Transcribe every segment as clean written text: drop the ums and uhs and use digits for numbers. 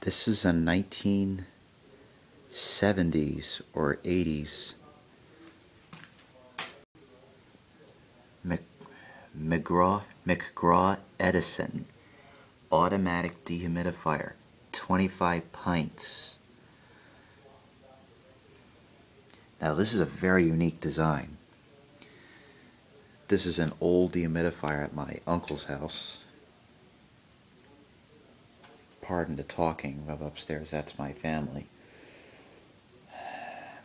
This is a 1970's or 80's McGraw Edison automatic dehumidifier, 25 pints. Now this is a very unique design. This is an old dehumidifier at my uncle's house. Pardon the talking of upstairs, that's my family.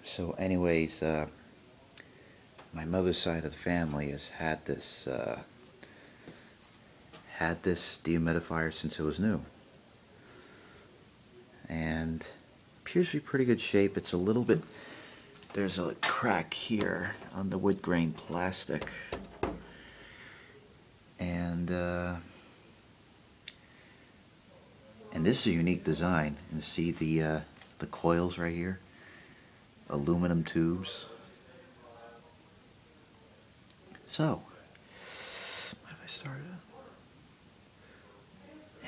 So anyways, my mother's side of the family has had this dehumidifier since it was new. And appears to be pretty good shape. It's a little bit, there's a crack here on the wood grain plastic. And this is a unique design. You can see the coils right here, aluminum tubes. So, what have I started?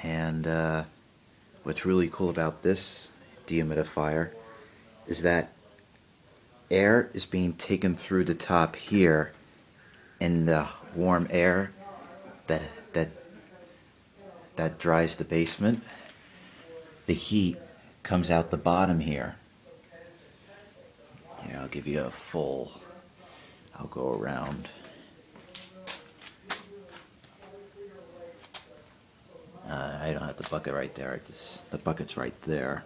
And what's really cool about this dehumidifier is that air is being taken through the top here, and the warm air that dries the basement, the heat comes out the bottom here. Here, I'll give you a full, I'll go around. I don't have the bucket right there, the bucket's right there.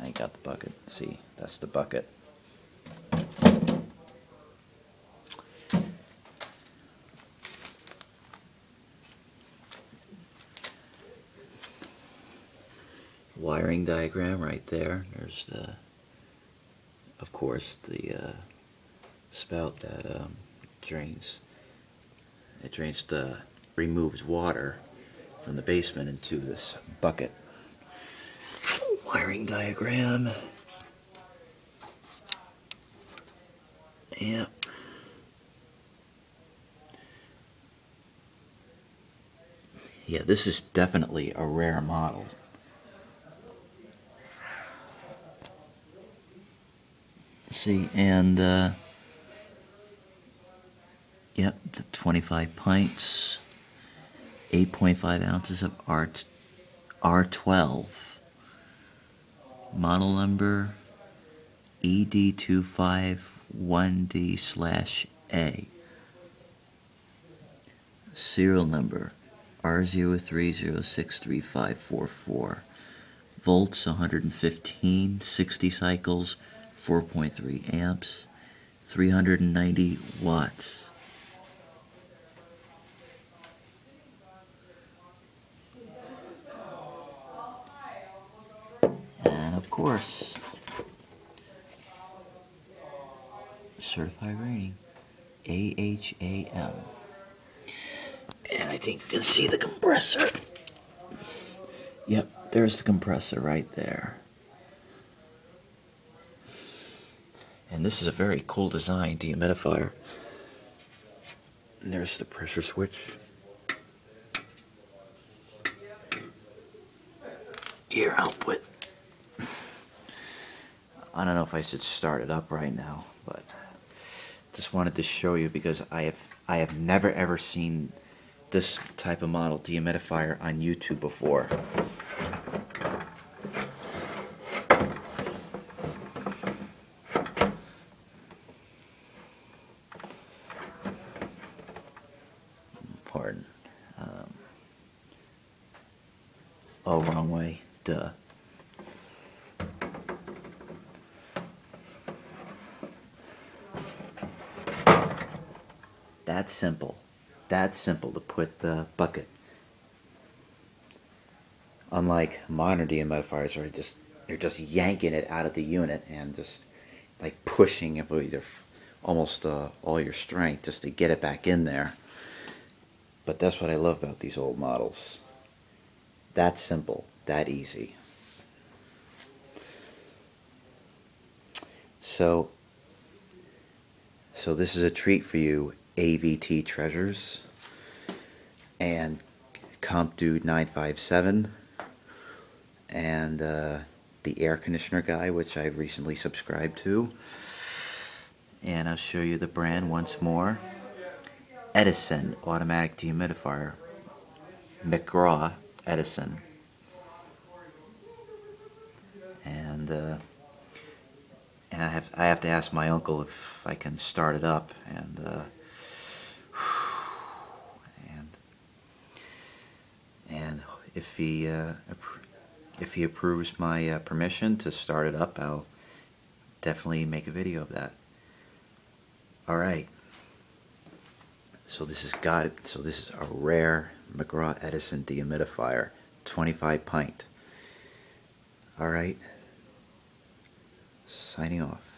I got the bucket, see, that's the bucket. Wiring diagram right there. There's the, of course, the spout that drains. It drains removes water from the basement into this bucket. Wiring diagram. Yeah. Yeah, this is definitely a rare model. See, and yep, the 25 pints, 8.5 ounces of R12, model number ED251D/A, serial number R03063544, volts 115, 60 cycles, 4.3 amps, 390 watts. And of course, certified rating, AHAM. And I think you can see the compressor. Yep, there's the compressor right there. And this is a very cool design dehumidifier. And there's the pressure switch. Air output. I don't know if I should start it up right now, but just wanted to show you because I have never ever seen this type of model dehumidifier on YouTube before. Pardon. Oh, wrong way. Duh. That's simple. That's simple to put the bucket. Unlike modern dehumidifiers where you're just yanking it out of the unit and just like pushing it with almost all your strength just to get it back in there. But that's what I love about these old models. That simple, that easy. So this is a treat for you, AVT treasures and Comp Dude 957 and the air conditioner guy, which I recently subscribed to. And I'll show you the brand once more. Edison automatic dehumidifier. McGraw Edison. And I have to ask my uncle if I can start it up, and if he approves my permission to start it up, I'll definitely make a video of that. All right. So this is a rare McGraw Edison dehumidifier, 25 pint. All right. Signing off.